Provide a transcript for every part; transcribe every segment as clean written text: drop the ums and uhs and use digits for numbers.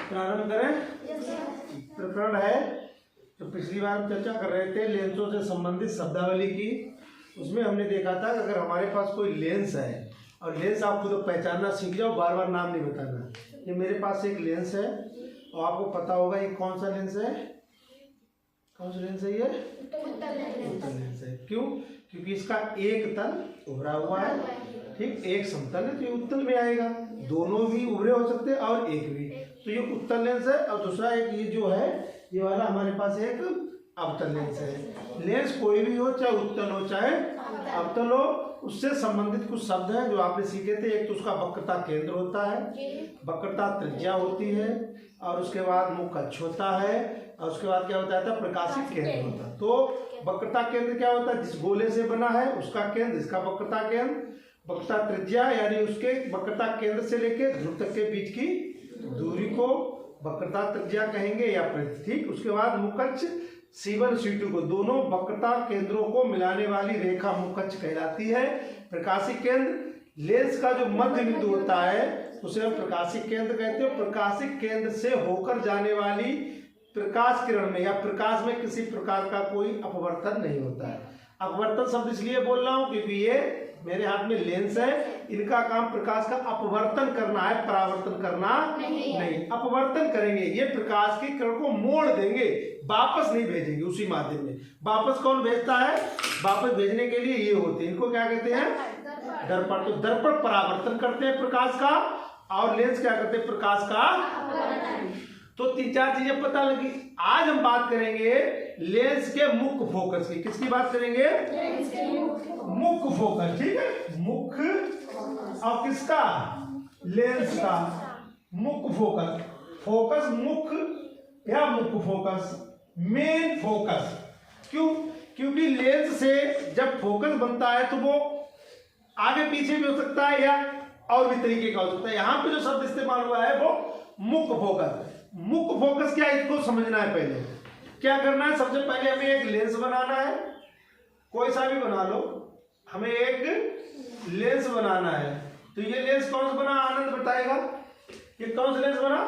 प्रारंभ करें। प्रकरण है तो पिछली बार हम चर्चा कर रहे थे लेंसों से संबंधित शब्दावली की। उसमें हमने देखा था कि अगर हमारे पास कोई लेंस है और लेंस आप खुद पहचानना सीख जाओ, बार बार नाम नहीं बताना। ये मेरे पास एक लेंस है और आपको पता होगा ये कौन सा लेंस है। कौन सा लेंस है ये? उत्तल लेंस है। क्यों? क्योंकि इसका एक तल उभरा हुआ है, ठीक, एक समतल है तो ये उत्तल में आएगा। दोनों भी उभरे हो सकते हैं और एक भी, तो ये उत्तल लेंस है। और दूसरा एक ये जो है ये वाला हमारे पास एक अवतल लेंस है। लेंस कोई भी हो, चाहे उत्तल हो चाहे अवतल हो, उससे संबंधित कुछ शब्द हैं जो आपने सीखे थे। एक तो उसका वक्रता केंद्र होता है, वक्रता त्रिज्या होती है, और उसके बाद मुख अक्ष होता है, और उसके बाद क्या होता है? प्रकाशिक केंद्र होता है। तो वक्रता केंद्र क्या होता है? जिस गोले से बना है उसका केंद्र, इसका वक्रता केंद्र। वक्रता त्रिज्या यानी उसके वक्रता केंद्र से लेकर ध्रुव तक के बीच की दूरी को वक्रता त्रिज्या कहेंगे या परिधि, ठीक। उसके बाद मुख अक्ष C1 C2 को, दोनों वक्रता केंद्रों को मिलाने वाली रेखा मुख अक्ष कहलाती है। प्रकाशिक केंद्र लेंस का जो मध्य बिंदु होता है उसे हम प्रकाशिक केंद्र कहते हैं। प्रकाशिक केंद्र से होकर जाने वाली प्रकाश किरण में या प्रकाश में किसी प्रकार का कोई अपवर्तन नहीं होता है। अपवर्तन शब्द इसलिए बोल रहा हूं क्योंकि ये मेरे हाथ में लेंस है, इनका काम प्रकाश का अपवर्तन करना है, परावर्तन करना नहीं। अपवर्तन करेंगे, ये प्रकाश की किरण को मोड़ देंगे, वापस नहीं भेजेंगे उसी माध्यम में। वापस कौन भेजता है? वापस भेजने के लिए ये होते हैं, इनको क्या कहते हैं? दर्पण। तो दर्पण परावर्तन करते हैं प्रकाश का, और लेंस क्या करते हैं? प्रकाश का। तो तीन चार चीजें पता लगी। आज हम बात करेंगे लेंस के मुख्य फोकस की। किसकी बात करेंगे? मुख्य फोकस, ठीक है। मुख्य और किसका? लेंस का मुख्य फोकस। फोकस मुख्य या मुख्य फोकस, मेन फोकस। क्यों? क्योंकि लेंस से जब फोकस बनता है तो वो आगे पीछे भी हो सकता है या और भी तरीके का हो सकता है। यहां पे जो शब्द इस्तेमाल हुआ है वो मुख्य फोकस। मुख्य फोकस क्या है इसको समझना है। पहले क्या करना है? सबसे पहले हमें एक लेंस बनाना है, कोई सा भी बना लो। हमें एक लेंस बनाना है, तो ये लेंस कौन सा बना? आनंद बताएगा। ये कौन सा लेंस बना?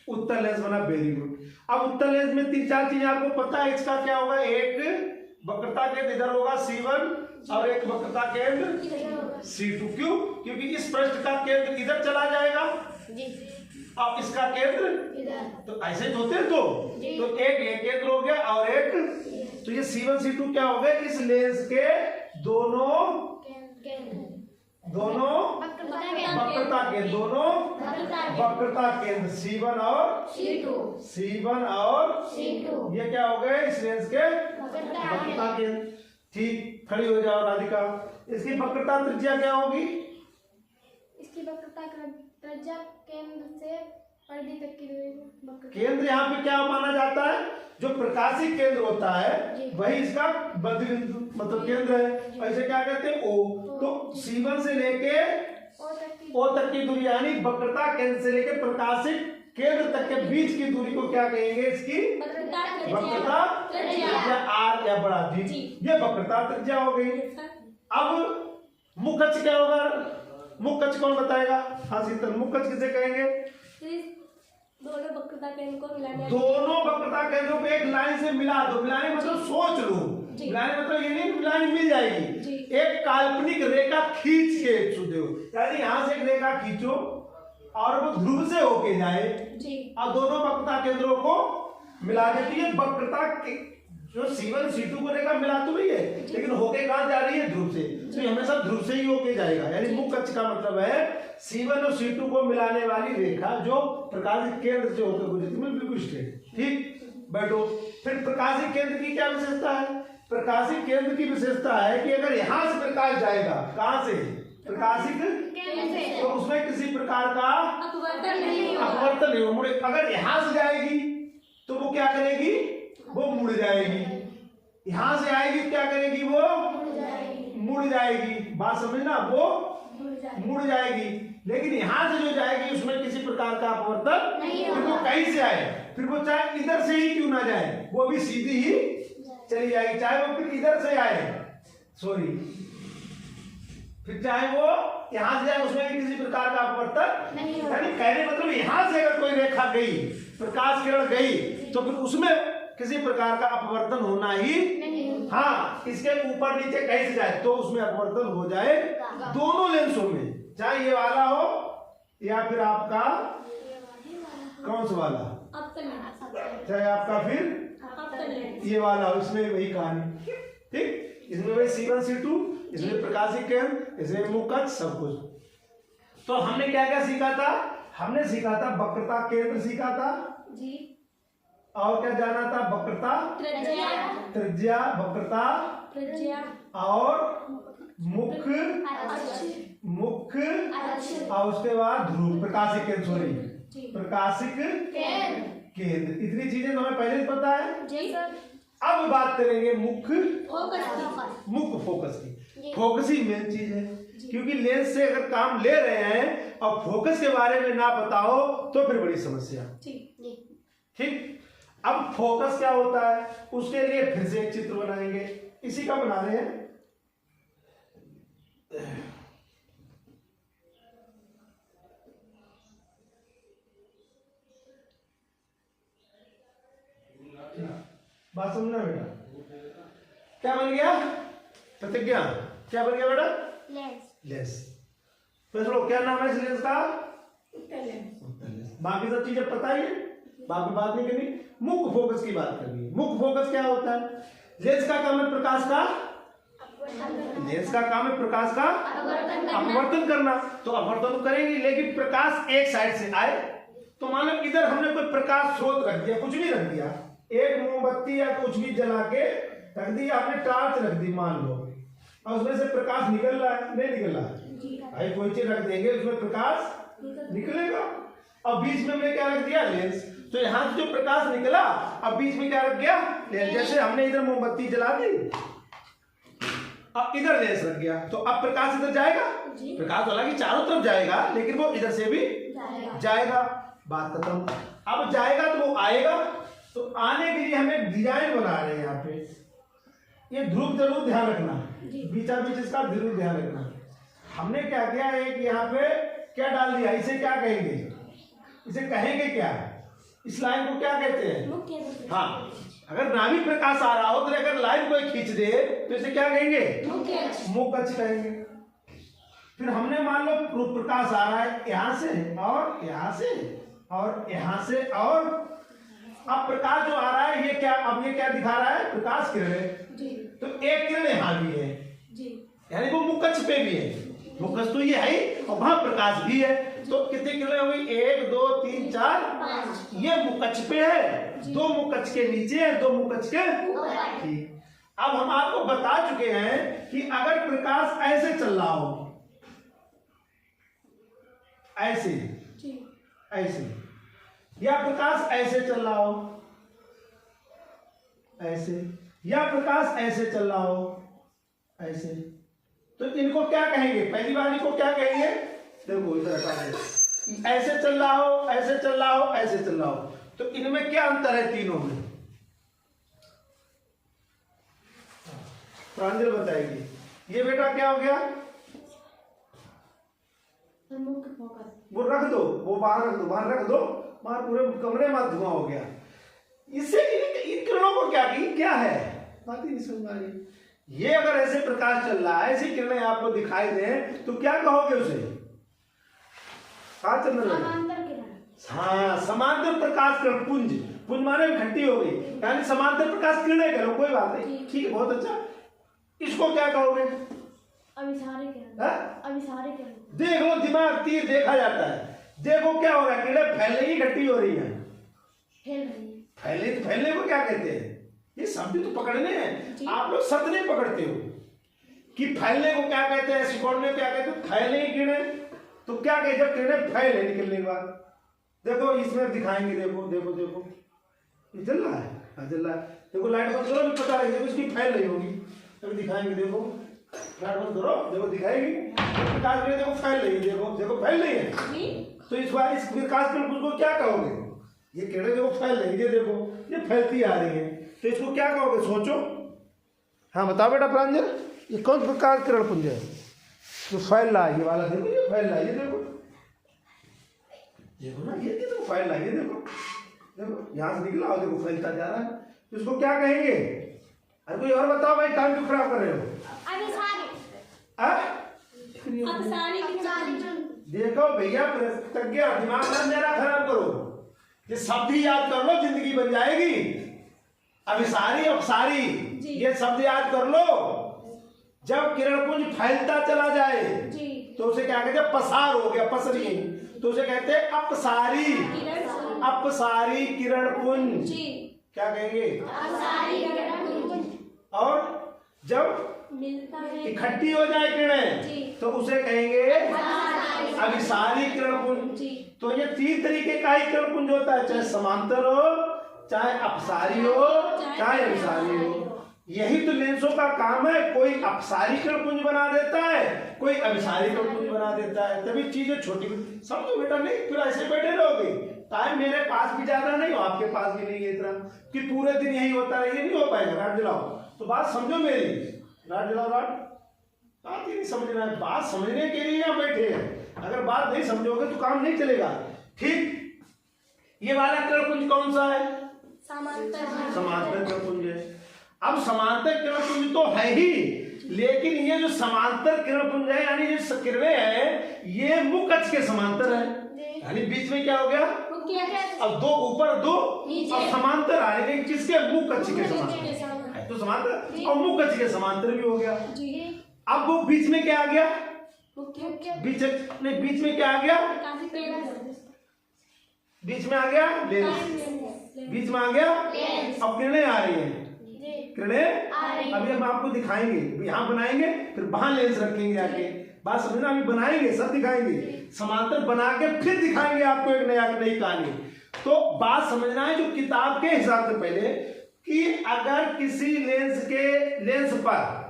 उत्तल लेंस बना। Very good. अब उत्तल लेंस में तीन चार चीजें आपको पता है। इसका क्या होगा? एक वक्रता केंद्र इधर होगा C1 और एक वक्रता केंद्र C2। क्यों? क्योंकि इस पृष्ठ का केंद्र इधर चला जाएगा और इसका केंद्र इधर, तो ऐसे होते हैं। तो एक केंद्र हो गया और एक, तो ये C1 C2 क्या हो गए? इस लेंस के दोनों वक्रता केंद्र, दोनों वक्रता केंद्र C1 और C2, ये क्या हो गए? इस लेंस के वक्रता केंद्र। ठीक, खड़ी हो जाओ राधिका। इसकी वक्रता त्रिज्या क्या होगी? इसकी वक्रता त्रिज्या केंद्र से परिधि तक की दूरी। केंद्र यहाँ पे क्या माना जाता है? जो प्रकाशिक केंद्र होता है वही इसका मध्य बिंदु मतलब केंद्र है। ऐसे क्या कहते हैं? O। तो C1 से लेके O तक की दूरी यानी वक्रता केंद्र से लेके प्रकाशिक केंद्र तक के बीच की दूरी को क्या कहेंगे? इसकी वक्रता त्रिज्या। R या बड़ा जी, ये वक्रता त्रिज्या हो गई। अब मुख अक्ष क्या होगा? मुख अक्ष कौन बताएगा? हाँ शीतल, मुख अक्ष किसे कहेंगे? दोनों वक्रता केंद्र को मिलाने, दोनों वक्रता केंद्रों को एक लाइन से मिला दो। मिलाने मतलब सोच लो, मिलाने मतलब ये नहीं मिलाने मिल जाएगी। एक काल्पनिक रेखा खींच के दो, यानी यहां से एक रेखा खींचो और वो ध्रुव से होके जाए और दोनों वक्रता केंद्रों को मिला दे। तो ये वक्रता जो C1 C2 को रेखा मिला तो रही है, लेकिन होके कहां जा रही है? ध्रुव से। तो ये हमेशा ध्रुव से ही होके जाएगा। यानी मुख्य अक्ष का मतलब है C1 और C2 को मिलाने वाली रेखा जो प्रकाशिक केंद्र से होकर गुजरती है, बिल्कुल स्ट्रेट। ठीक, बैठो। फिर प्रकाशिक केंद्र की क्या विशेषता है? प्रकाशिक केंद्र की विशेषता है कि अगर यहां से प्रकाश जाएगा, कहां से? प्रकाशिक केंद्र से, तो उसमें किसी प्रकार का अपवर्तन नहीं होगा। अगर यहां से जाएगी तो वो क्या करेगी? वो मुड़ जाएगी। यहां से आएगी क्या करेगी? वो मुड़ जाएगी। बात समझना, वो मुड़ जाएगी। लेकिन यहां से जो जाएगी उसमें किसी प्रकार का अपवर्तन नहीं होगा। फिर वो कहीं से आए, फिर वो चाहे इधर से ही क्यों ना जाए, वो भी सीधी ही चली जाएगी। चाहे वो फिर इधर से आए, सॉरी, फिर चाहे वो यहां से जाए, उसमें किसी प्रकार का अपवर्तन नहीं होगा। यानी कहने मतलब यहाँ से अगर कोई रेखा गई, प्रकाश किरण गई, तो फिर उसमें किसी प्रकार का अपवर्तन होना ही नहीं। हाँ, इसके ऊपर नीचे कहीं से जाए तो उसमें अपवर्तन हो जाए दोनों लेंसों में, चाहे ये वाला हो या फिर आपका कौन सा वाला, चाहे आपका फिर ये वाला हो, इसमें वही कहानी। ठीक, इसमें वही C1 C2, इसमें प्रकाशिक केंद्र, इसमें मुकच, सब कुछ। तो हमने क्या क्या सीखा था? हमने सीखा था वक्रता केंद्र सीखा था जी। और क्या जाना था? वक्रता, त्रिज्या, वक्रता और मुख्य और उसके बाद ध्रुव, प्रकाशिक केंद्र, सॉरी प्रकाशिक केंद्र। इतनी चीजें तो हमें पहले से पता है जी सर। अब बात करेंगे मुख्य फोकस की। जी। फोकस ही मेन चीज है, क्योंकि लेंस से अगर काम ले रहे हैं और फोकस के बारे में ना बताओ तो फिर बड़ी समस्या। ठीक, अब फोकस क्या होता है उसके लिए फिर से एक चित्र बनाएंगे, इसी का बना रहे हैं। बात समझना बेटा, क्या बन गया? प्रतिज्ञा। क्या बन गया बेटा? लेंस। तो चलो क्या नाम है इस लेंस का? उत्तल लेंस। बाकी सब चीजें पता ही है, बाकी बात नहीं करनी, मुख्य फोकस की बात करनी है। मुख्य फोकस क्या होता है? लेंस का काम है प्रकाश का, लेंस का काम है प्रकाश का अपवर्तन करना। तो अपवर्तन करेंगे, लेकिन प्रकाश एक साइड से आए, तो मानो इधर हमने कोई प्रकाश स्रोत रख दिया, कुछ भी रख दिया, एक मोमबत्ती या कुछ भी जला के रख दी, आपने टॉर्च रख दी मान लो, और उसमें से प्रकाश निकल रहा है, नहीं निकल रहा है भाई, कोई चीज रख देंगे उसमें प्रकाश निकलेगा। और बीच में हमने क्या रख दिया? लेंस। तो यहाँ से जो प्रकाश निकला, अब बीच में क्या रख गया? लेंस। जैसे हमने इधर मोमबत्ती जला दी, अब इधर लेंस रख गया, तो अब प्रकाश इधर जाएगा, प्रकाश हालांकि चारों तरफ जाएगा, लेकिन वो इधर से भी जाएगा। बात खत्म। अब जाएगा तो वो आएगा, तो आने के लिए हमें डिजाइन बना रहे हैं यहाँ पे, ये ध्रुव जरूर ध्यान रखना, बीचा बीच इसका जरूर ध्यान रखना। हमने क्या किया है कि यहाँ पे क्या डाल दिया, इसे क्या कहेंगे? इसे कहेंगे क्या? इस लाइन को क्या कहते हैं? हाँ, अगर नाभि प्रकाश आ रहा हो तो अगर लाइन कोई खींच दे तो इसे क्या कहेंगे? मुख्य अक्ष कहेंगे। फिर हमने मान लो प्रकाश आ रहा है यहाँ से और यहाँ से और यहाँ से, और अब प्रकाश जो आ रहा है ये क्या, अब ये क्या दिखा रहा है? प्रकाश किरण। तो एक किरण यहाँ भी है, यानी वो मुख्य अक्ष पे भी है, मुख्य अक्ष तो ये है और वहां प्रकाश भी है। तो कितनी किरणें हुई? 1 2 3 4 5। ये मुख्य अक्ष पे है, दो मुख्य अक्ष के नीचे है, दो मुख्य अक्ष के ठीक। अब हम आपको बता चुके हैं कि अगर प्रकाश ऐसे चल रहा हो, ऐसे ऐसे, या प्रकाश ऐसे चल रहा हो, ऐसे, या प्रकाश ऐसे चल रहा हो, ऐसे, तो इनको क्या कहेंगे? पहली बार इनको क्या कहेंगे? देखो इधर ऐसे चल रहा हो, ऐसे चल रहा हो, ऐसे चल रहा हो, तो इनमें क्या अंतर है तीनों में? प्रांजल बताएगी। ये बेटा क्या हो गया? वो रख दो, वो बाहर रख दो, बाहर रख दो, बाहर पूरे कमरे में धुआं हो गया। इससे इन किरणों को क्या है? बात ही नहीं समझ आ रही। ये अगर ऐसे प्रकाश चल रहा है, ऐसी किरणें आपको दिखाई दें तो क्या कहोगे उसे? हाँ, समांतर प्रकाश किरण, पुंज। पुंज माने घंटी हो गई, यानी समांतर प्रकाश किरणें करो, कोई बात नहीं, ठीक है, बहुत अच्छा। इसको क्या कहोगे? अभिसारी किरण। देख लो, दिमाग तीर देखा जाता है। देखो क्या हो रहा है, किरणें फैल रही, इकट्ठी हो रही है, फैलने को क्या कहते हैं? ये शब्द तो पकड़ने हैं, आप लोग शब्द नहीं पकड़ते हो कि फैलने को क्या कहते हैं, सिकोड़ने को क्या कहते हैं। फैलने की किरणें तो क्या कहते? जब किरणें फैले निकलने के बाद, देखो इसमें दिखाएंगे, देखो देखो देखो, ये चल रहा है, हाँ चल रहा है। देखो लाइट बंद करो, भी पता लगे, इसकी फैल रही होगी, अभी दिखाएंगे, देखो लाइट बंद करो, देखो दिखाएगी, प्रकाश देखो फैल रही है, देखो देखो फैल रही है। तो इस बार इस प्रकाश किरण को क्या कहोगे? ये किरणें देखो फैल रही है, देखो ये फैलती आ रही है, तो इसको क्या कहोगे? सोचो। हाँ बताओ बेटा प्रांजल, ये कौन सा प्रकाश किरण पुंज है जो फैल रहा है? ये वाला देखो, ये फैल रहा है, ये देखो, देखो ना, ये देखो फाइल लगी, देखो देखो यहाँ से निकला और देखो फैलता जा रहा है। इसको क्या कहेंगे? अरे कोई और बताओ भाई, टाइम क्यों खराब कर रहे हो? देखो भैया, प्रज्ञा दिमाग ना मेरा खराब करो, ये शब्द ही याद कर लो, जिंदगी बन जाएगी। अभिसारी अपसारी ये शब्द याद कर लो। जब किरणपुंज फैलता चला जाए तो उसे क्या कहते हैं? पसार हो गया, पसरी, तो उसे कहते हैं अपसारी। अपसारी किरणपुंज क्या कहेंगे? और जब इकट्ठी हो जाए किरणें तो उसे कहेंगे अभिसारी किरणपुंज। तो ये 3 तरीके का ही किरणपुंज होता है, चाहे समांतर हो, चाहे अपसारी हो, चाहे अभिसारी हो। यही तो लेंसों का काम है, कोई अपसारी किरणपुंज बना देता है, कोई अभिसारी किरणपुंज बना देता है, तभी चीजें छोटी। समझो बेटा, नहीं फिर ऐसे बैठे रहोगे। टाइम मेरे पास भी ज्यादा नहीं हो, आपके पास भी नहीं है इतना कि पूरे दिन यही होता है, ये नहीं हो पाएगा। रात जलाओ, तो बात समझो मेरी, रात जलाओ, रात बात ही नहीं समझना है, बात समझने के लिए यहाँ बैठे हैं। अगर बात नहीं समझोगे तो काम नहीं चलेगा। ठीक, ये वाला किरणपुंज कौन सा है? समांतर किरणपुंज है। अब समांतर किरणपुंज तो है ही, लेकिन ये जो समांतर किरणपुंज है, यानी जो किरणें है, ये मुख अक्ष के समांतर है, यानी बीच में क्या हो गया? अब 2 ऊपर 2 अब समांतर आ रहे, किसके? मुख अक्ष के समांतर, तो समांतर और मुख अक्ष के समांतर भी हो गया। अब वो बीच में क्या आ गया? बीच नहीं, बीच में क्या आ गया? बीच में आ गया लेंस, बीच में आ गया। अब किरणें आ रही हैं, किरणें अभी हम आपको दिखाएंगे, यहाँ बनाएंगे फिर वहां लेंस रखेंगे आके। बात समझना, अभी बनाएंगे, सब दिखाएंगे, समांतर बना के फिर दिखाएंगे आपको एक नई कहानी। तो बात समझना है जो किताब के हिसाब से पहले, कि अगर किसी लेंस पर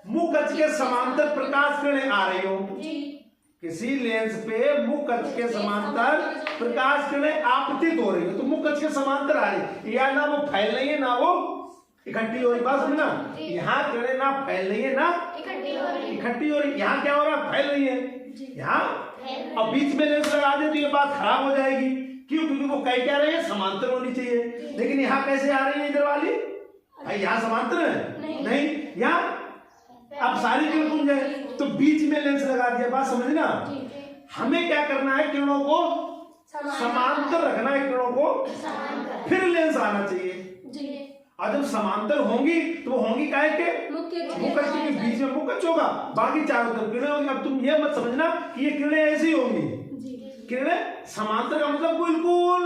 मुख अक्ष के समांतर प्रकाश किरणें आ रही हो, किसी लेंस पे मुख अक्ष के समांतर प्रकाश किरणें आपतित हो रही है, तो मुख अक्ष के समांतर आ रही है, या ना वो फैल रही है ना वो इकट्ठी हो रही। बात समझना, यहाँ किरणें ना फैल रही है ना इकट्ठी हो रही। यहाँ क्या हो रहा है? फैल रही है यहाँ। अब बीच में लेंस लगा दे तो ये बात खराब हो जाएगी। क्यों? क्योंकि वो कह क्या रहे हैं? समांतर होनी चाहिए, लेकिन यहाँ कैसे आ रही है इधर वाली? यहाँ समांतर है नहीं, यहाँ अब सारी किरणपुंज है, तो बीच में लेंस लगा दिया। बात समझना, हमें क्या करना है? किरणों को समांतर रखना है, किरणों को फिर लेंस आना चाहिए। और जब समांतर होंगी तो वो होंगी काहे के? मुख अक्ष के बीच में मुख अक्ष होगा, बाकी चारों तरफ किरणें होंगी। अब तुम ये मत समझना कि ये किरणें ऐसी होंगी, किरणें समांतर का मतलब बिल्कुल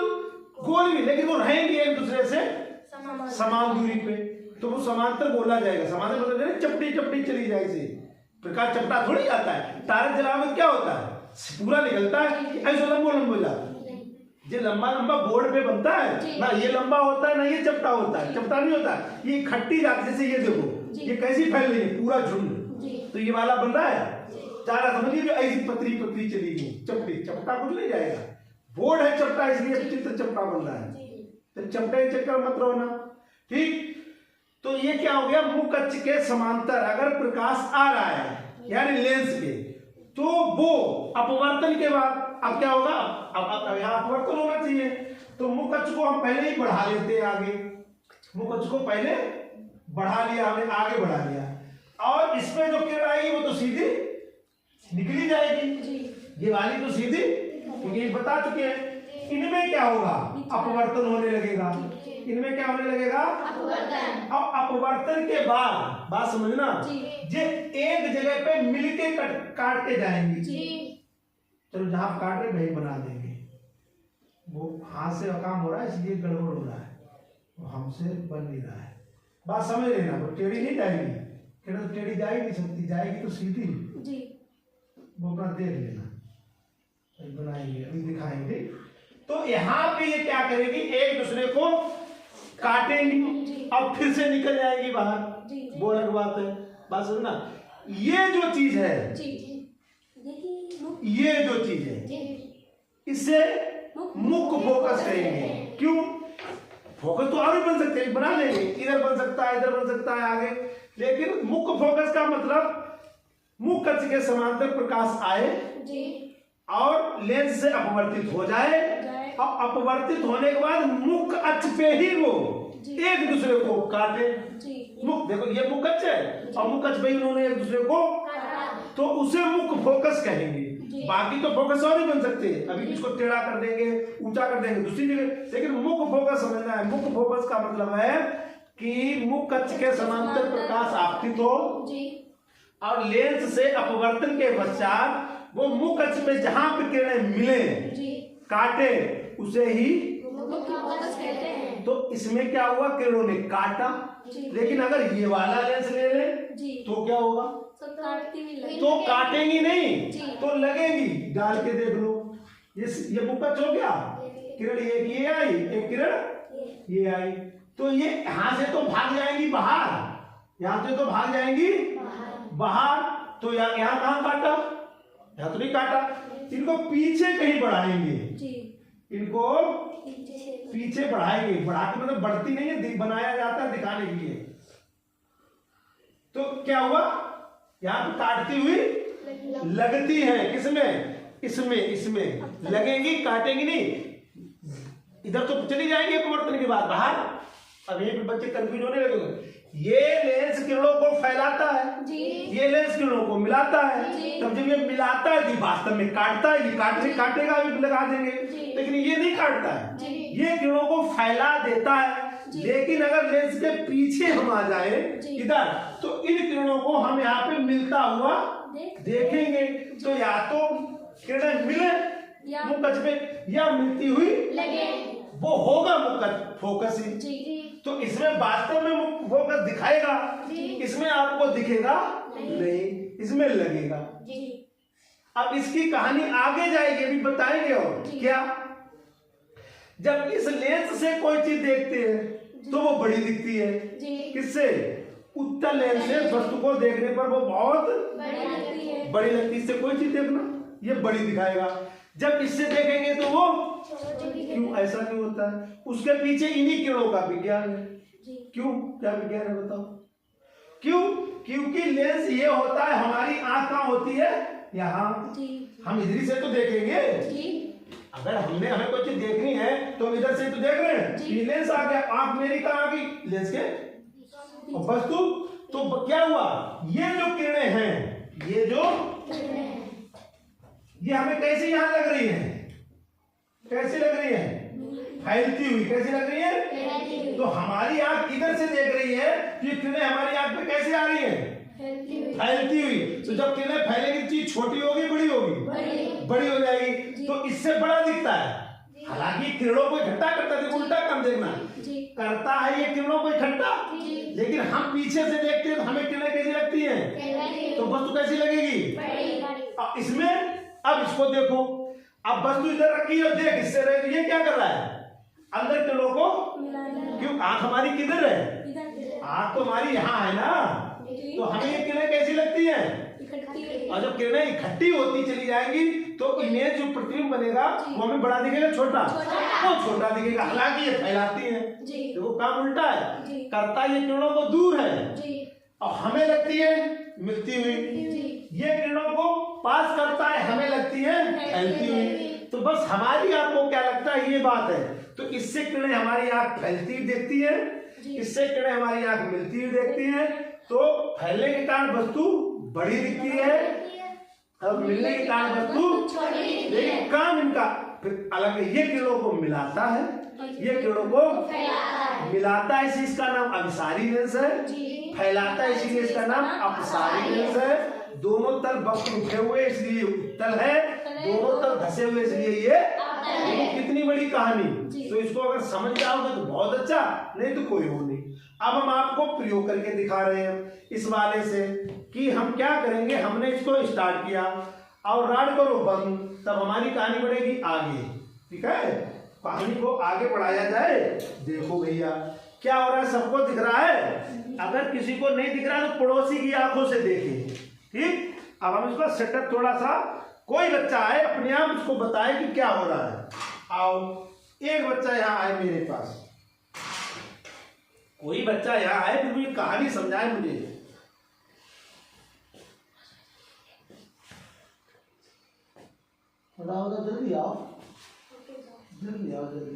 गोल भी, लेकिन वो रहेंगी एक दूसरे से समान दूरी पे, तो वो समांतर बोला जाएगा। समांतर मतलब चपटी चपटी चली जाएगी, प्रकाश चपटा थोड़ी जाता है। तारक जलावन क्या होता है? पूरा निकलता है, ऐसा लंबो लंबो जाता है। जो लंबा लंबा बोर्ड पे बनता है ना, ये लंबा होता है ना ये चपटा होता है, चपटा नहीं होता है, ये खट्टी जाती। जैसे ये देखो, ये कैसी फैल रही है? पूरा झुंड। तो ये वाला बन रहा है, चारा समझिए जो ऐसी पतली पतली चली गई, चपटी, चपटा कुछ नहीं जाएगा। बोर्ड है चपटा, इसलिए चित्र चपटा बन रहा है, तो चपटे चक्कर मत रहो ना। ठीक, तो ये क्या हो गया? मुख अक्ष के समांतर अगर प्रकाश आ रहा है यानी लेंस पे, तो वो अपवर्तन के बाद अब क्या होगा? अब यहाँ अपवर्तन होना चाहिए, तो मुख अक्ष को हम पहले ही बढ़ा लेते हैं आगे। मुख अक्ष को पहले बढ़ा लिया हमने, आगे बढ़ा लिया, और इसमें जो किरण आएगी वो तो सीधी निकली जाएगी, ये वाली तो सीधी, क्योंकि बता चुके हैं। इनमें क्या होगा? अपवर्तन होने लगेगा। इनमें क्या होने लगेगा? अपवर्तन। अब अपवर्तन के बाद बात समझना, ये एक जगह पे मिलके काट के जाएंगे। चलो जहां काट रहे वही बना देंगे। वो हाथ से काम हो रहा है इसलिए गड़बड़ हो रहा है, वो हमसे बन नहीं रहा है। बात समझ लेना, वो टेढ़ी नहीं जाएगी, तो टेढ़ी जा ही नहीं सकती, जाएगी तो सीधी। वो अपना देख लेना, बनाएंगे अभी दिखाएंगे। तो यहाँ पे ये क्या करेगी? एक दूसरे को काटेंगी और फिर से निकल जाएगी बाहर। वो अलग बात है। बात समझना, ये जो चीज है, ये जो चीज है, इससे मुख फोकस करेंगे। क्यों? फोकस तो और भी बन सकते हैं, बना लेंगे, इधर बन सकता है, इधर बन सकता है आगे, लेकिन मुख फोकस का मतलब मुख अक्ष के समांतर प्रकाश आए और लेंस से अपवर्तित हो जाए, और अपवर्तित होने के बाद मुख्य अक्ष पे ही वो एक दूसरे को काटे। मुख्य देखो ये मुख्य अक्ष है और मुख्य अक्ष पे ही उन्होंने एक दूसरे को, तो उसे मुख्य फोकस कहेंगे। बाकी तो फोकस और ही बन सकते हैं, अभी इसको टेढ़ा कर देंगे, ऊंचा कर देंगे दूसरी जगह, लेकिन मुख्य फोकस समझना है। मुख्य फोकस का मतलब है कि मुख्य अक्ष के समांतर प्रकाश आपतित हो और लेंस से अपवर्तन के पश्चात वो मुख्य अक्ष पे जहां पे किरणें मिले काटे उसे ही कहते हैं। तो इसमें क्या हुआ, किरणों ने काटा, लेकिन अगर ये वाला लेंस ले ले तो क्या होगा, तो काटेंगी नहीं तो लगेगी। डाल के देख लो, ये मुख्य अक्ष हो गया, किरण एक ये आई, एक किरण ये आई, तो ये यहां से तो भाग जाएंगी बाहर, यहां से तो भाग जाएंगी बाहर, तो यहाँ कहाँ काटा, यहाँ तो नहीं काटा। इनको पीछे कहीं बढ़ाएंगे, इनको पीछे बढ़ाएंगे, बढ़ा के मतलब बढ़ती नहीं है, बनाया जाता है दिखाने के लिए। तो क्या हुआ, यहाँ पे काटती हुई लगती है, किसमें, इसमें लगेंगी, काटेंगी नहीं। इधर तो चली जाएंगे अपवर्तन के बाद बाहर। अब यहीं पे बच्चे कंफ्यूज होने लगे। ये लेंस किरणों को फैलाता है, ये लेंस किरणों को मिलाता है, तब जब ये मिलाता है तो वास्तव में काटता है, ये काटेगा अभी लगा देंगे, लेकिन ये नहीं काटता है, ये किरणों को फैला देता है। लेकिन अगर लेंस के पीछे हम आ जाए इधर, तो इन किरणों को हम यहाँ पे मिलता हुआ देखेंगे। तो या तो किरणें मिले मुख्य अक्ष पे या मिलती हुई लगे, वो होगा मुख्य फोकस ही। तो इसमें वास्तव में मुख्य फोकस दिखाएगा, इसमें आपको दिखेगा नहीं, इसमें लगेगा। अब इसकी कहानी आगे जाएगी, अभी बताएंगे। और क्या, जब इस लेंस से कोई चीज देखते हैं तो वो बड़ी दिखती है, किससे, उत्तल लेंस से वस्तु को देखने पर वो बहुत बड़ी लगती है। इससे कोई चीज देखना ये बड़ी दिखाएगा, जब इससे देखेंगे तो वो क्यों, ऐसा क्यों होता है, उसके पीछे इन्हीं किरणों का विज्ञान है। क्यों, क्या विज्ञान है बताओ, क्यों, क्योंकि लेंस ये होता है, हमारी आंख कहाँ होती है, यहाँ, हम इधर से तो देखेंगे, अगर हमें कोई चीज देखनी है तो इधर से तो देख रहे हैं, ये लेंस आ गया, आंख मेरी कहाँ आ गई, लेंस के वस्तु। तो क्या हुआ, ये जो किरणें हैं, ये हमें कैसे यहाँ लग रही है, कैसे लग रही है, फैलती हुई, कैसे लग रही है। तो हमारी आंख इधर से देख रही है, ये किरणें हमारी आंख पे कैसे आ रही है, फैलती हुई। तो जब किरणें फैलेगी चीज छोटी होगी बड़ी होगी, बड़ी हो जाएगी, तो इससे बड़ा दिखता है। हालांकि किरणों को इकट्ठा करता है, उल्टा काम देखना करता है ये किरणों को इकट्ठा, लेकिन हम पीछे से देखते हैं तो हमें किरणें कैसी लगती हैं, तो वस्तु कैसी लगेगी। अब इसमें, अब इसको देखो, अब वस्तु इधर रखी है, देख इससे रहे, तो ये क्या कर रहा है, अंदर किरणों को, क्यों, आंख हमारी किधर है, आंख तो हमारी यहाँ है ना, तो हमें ये किरणें कैसी लगती हैं, और जब किरणें इकट्ठी होती चली जाएंगी तो इमेज जो प्रतिबिंब बनेगा वो हमें बड़ा दिखेगा, छोटा, वो छोटा दिखेगा। हालांकि ये फैलाती है, देखो काम उल्टा है, करता ये किरणों को दूर है और हमें लगती है मिलती हुई, ये किरणों को पास करता है, हमें लगती है फैलती हुई। तो बस हमारी आंख को क्या लगता है, ये बात है। तो इससे किरणें हमारी आंख फैलती हुई देखती है, इससे किरणें हमारी आंख मिलती हुई देखती है। तो फैलने के कारण वस्तु बड़ी दिखती है और मिलने के कारण वस्तु छोटी, लेकिन काम इनका फिर अलग है। ये किरणों को मिलाता है, ये किरणों को मिलाता है, इसलिए इसका नाम अभिसारी लेंस है, फैलाता है इसीलिए इसका नाम अपसारी लेंस है। दोनों तल वक्त उठे हुए इसलिए उत्तल है, दोनों तल धसे हुए इसलिए ये कितनी बड़ी कहानी। तो इसको अगर समझ जाओगे तो बहुत अच्छा, नहीं तो कोई वो नहीं। अब हम आपको प्रयोग करके दिखा रहे हैं इस वाले से कि हम क्या करेंगे। हमने इसको स्टार्ट किया और राड करो बंद, तब हमारी कहानी बढ़ेगी आगे, ठीक है। कहानी को आगे बढ़ाया जाए। देखो भैया क्या हो रहा है, सबको दिख रहा है। अगर किसी को नहीं दिख रहा है तो पड़ोसी की आंखों से देखे, ठीक। अब हम इसका सेटअप थोड़ा सा, कोई बच्चा आए अपने आप उसको बताए कि क्या हो रहा है। आओ, एक बच्चा यहाँ आए मेरे पास, कोई बच्चा यहाँ आए फिर मुझे कहानी समझाए मुझे। बताओ तो जल्दी आओ, जल्दी आओ जल्दी।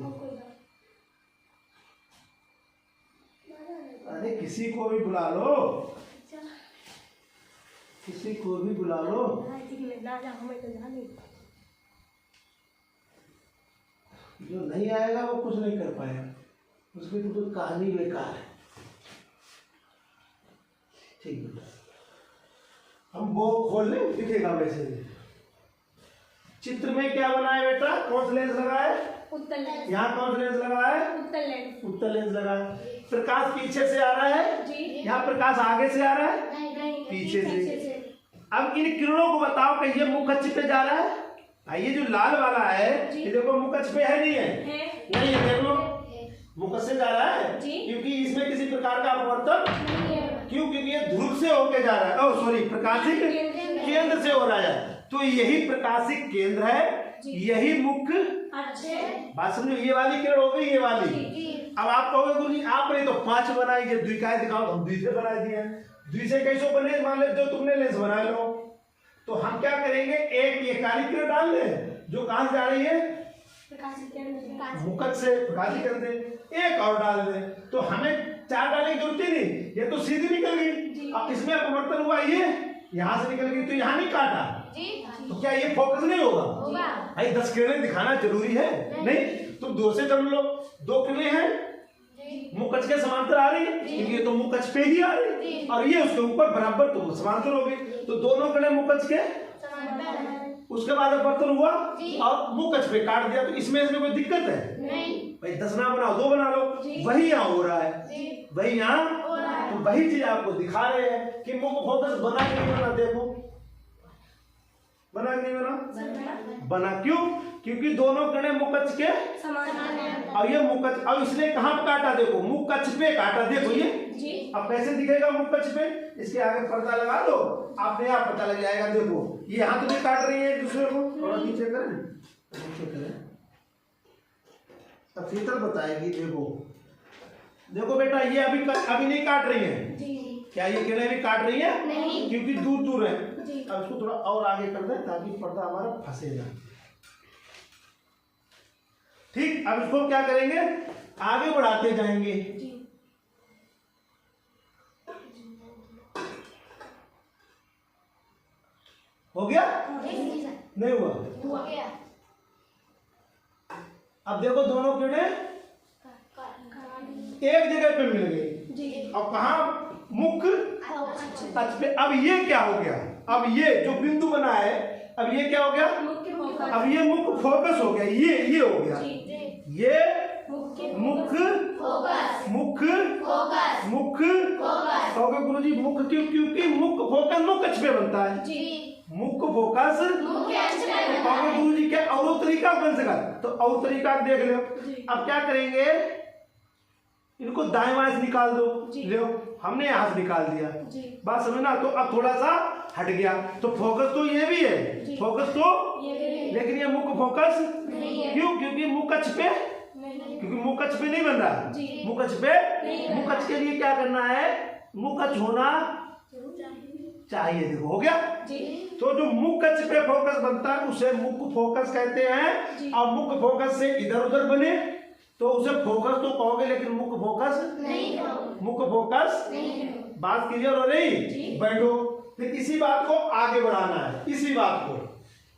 अरे किसी को भी बुला लो, किसी को भी बुला लो। जो नहीं आएगा वो कुछ नहीं कर पाएगा, उसकी तो कहानी बेकार है। ठीक बेटा, हम वो खोल लें, दिखेगा वैसे ही। चित्र में क्या बना है बेटा? कौन सा लेंस लगा है? उत्तल लेंस। यहाँ कौन सा लेंस लगा है? उत्तल लेंस। उत्तल लेंस लगा है। प्रकाश पीछे से आ रहा है जी। यहाँ प्रकाश आगे से आ रहा है, नहीं, पीछे से। अब इन किरणों को बताओ कि ये मुख अक्ष पे जा रहा है। ये जो लाल वाला है ये देखो मुख अक्ष पे है नहीं है? नहीं है, देख लो मुख से जा रहा है क्योंकि इसमें किसी प्रकार का अपवर्तन नहीं है। क्यों? क्योंकि ये ध्रुव से होके जा रहा है। ओह सॉरी, प्रकाशिक केंद्र से हो रहा है। तो यही प्रकाशिक केंद्र है, यही मुख्य। अच्छे बात समझो, ये वाली किरण हो गई, ये वाली। अब आप कहोगे गुरु जी आपने तो 5 बनाई, ये द्विकाय दिखाओ, हम द्वि बना दिए। द्वि से कैसे बने? मान ले जो तुमने लेंस बना लो, तो हम क्या करेंगे, एक ये काली किरण डाल दें जो कहां से जा रही है? मुकट से प्रकाशित कर दे। एक और डाल दे तो हमें 4 डालने की जरूरत ही नहीं, ये तो सीधी निकल गई। अब इसमें अपवर्तन हुआ, ये यहाँ से निकल गई तो यहाँ नहीं काटा, तो क्या ये फोकस नहीं होगा? भाई 10 किरणें दिखाना जरूरी है? नहीं, तुम 2 से कर लो। 2 किरणें हैं मुकच के समांतर आ रही है क्योंकि ये तो मुकच पे ही आ रही है और ये उसके ऊपर बराबर तो समांतर हो गई, तो दोनों किरणें मुकच के। उसके बाद अपवर्तन हुआ और मुकच पे काट दिया, तो इसमें कोई दिक्कत है? नहीं। भाई 10 ना बनाओ, 2 बना लो। वही यहाँ हो रहा है, वही यहाँ, तो वही चीज आपको दिखा रहे हैं कि मुख फोकस बना कि नहीं बना। देखो बना कि नहीं बना? बना। क्यों? क्योंकि दोनों किरणें मुकच के समान है। और ये मुकच, अब इसने कहाँ पे काटा? देखो मुकच पे काटा, देखो ये। अब कैसे दिखेगा मुकच पे? इसके आगे पर्दा लगा दो, आपने आप पता लग जाएगा। देखो ये हाथ में काट रही है एक दूसरे को, थोड़ा नीचे करें, नीचे करें, तब फिर बताएगी। देखो देखो बेटा, ये अभी नहीं काट रही है। क्या ये किरणें भी काट रही है? नहीं, क्योंकि दूर दूर है। अब इसको थोड़ा और आगे कर दें ताकि पर्दा हमारा फंसे ना। ठीक, अब इसको क्या करेंगे, आगे बढ़ाते जाएंगे। हो गया? नहीं हुआ? अब देखो दोनों किरणें एक जगह पे मिल गई। अब कहा? मुख अक्ष पे। अब ये क्या हो गया? अब ये जो बिंदु बना है, अब ये क्या हो गया? अब ये मुख फोकस हो गया, ये हो गया, ये मुख मुख मुख कहोगे गुरु जी मुख क्यों? क्योंकि मुख फोकस मुख अक्ष पे बनता है। मुख फोकस कहोगे गुरु जी क्या और तरीका बन सका? तो और तरीका देख लो। अब क्या करेंगे, इनको दाएं बाएं से निकाल दो। लो हमने यहाँ से निकाल दिया, बात समझना। तो अब थोड़ा सा हट गया, तो फोकस तो ये भी है, फोकस तो, लेकिन ये मुख फोकस क्यों? क्योंकि मुख अक्ष पे, क्योंकि मुख अक्ष पे नहीं बन रहा। मुख अक्ष पे, मुख अक्ष के लिए क्या करना है? मुख अक्ष होना चाहिए। देखो हो गया। तो जो मुख अक्ष पे फोकस बनता है उसे मुख फोकस कहते हैं। और मुख फोकस से इधर उधर बने तो उसे फोकस तो कहोगे, लेकिन मुख फोकस नहीं, मुख फोकस नहीं। बात क्लियर हो रही? बैठो। फिर इसी बात को आगे बढ़ाना है, इसी बात को।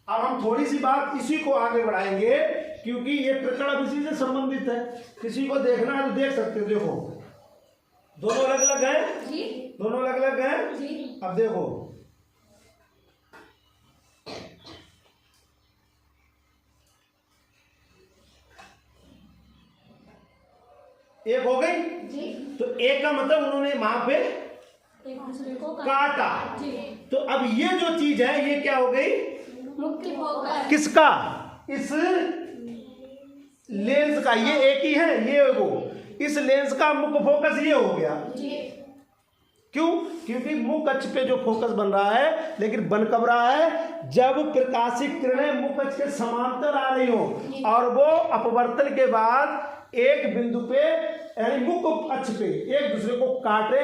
अब हम थोड़ी सी बात इसी को आगे बढ़ाएंगे क्योंकि ये प्रकरण अब इसी से संबंधित है। किसी को देखना है तो देख सकते हो। देखो दोनों अलग अलग हैं, दोनों अलग अलग हैं। अब देखो एक हो गई, तो एक का मतलब उन्होंने वहां पे एक दूसरे को काटा। तो अब ये जो चीज है ये क्या हो गई? मुख्य फोकस। किसका? इस लेंस का। ये एक ही है, ये वो, इस लेंस का मुख्य फोकस ये हो गया। क्यों? क्योंकि मुख अक्ष पे जो फोकस बन रहा है, लेकिन बन कब रहा है? जब प्रकाशिक किरणें मुख अक्ष के समांतर आ रही हो और वो अपवर्तन के बाद एक बिंदु पे यानी मुख अक्ष पे एक दूसरे को काटे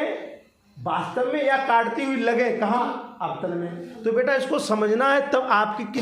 वास्तव में या काटती हुई लगे कहाँ? अवतल में। तो बेटा इसको समझना है तब आपकी